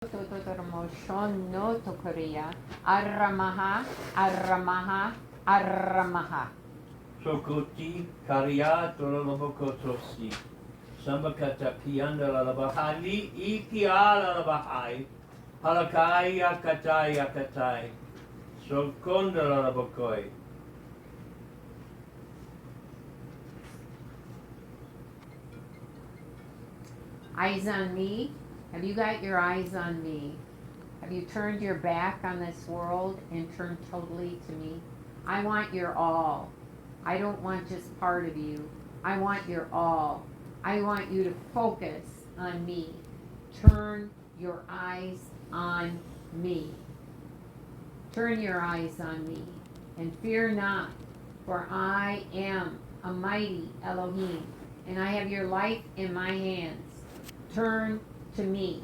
Totoromoshon no tokoria. Aramaha, aramaha, aramaha. Sokoti Karia Tololobokotosi. Sambakata Pianda Labahali Ikiala Labahai. Halakai Yakatai Yakatai. Sokonda Labakoi. Eyes on me. Have you got your eyes on me? Have you turned your back on this world and turned totally to me? I want your all. I don't want just part of you. I want your all. I want you to focus on me. Turn your eyes on me. Turn your eyes on me and fear not, for I am a mighty Elohim, and I have your life in my hands. Turn to me.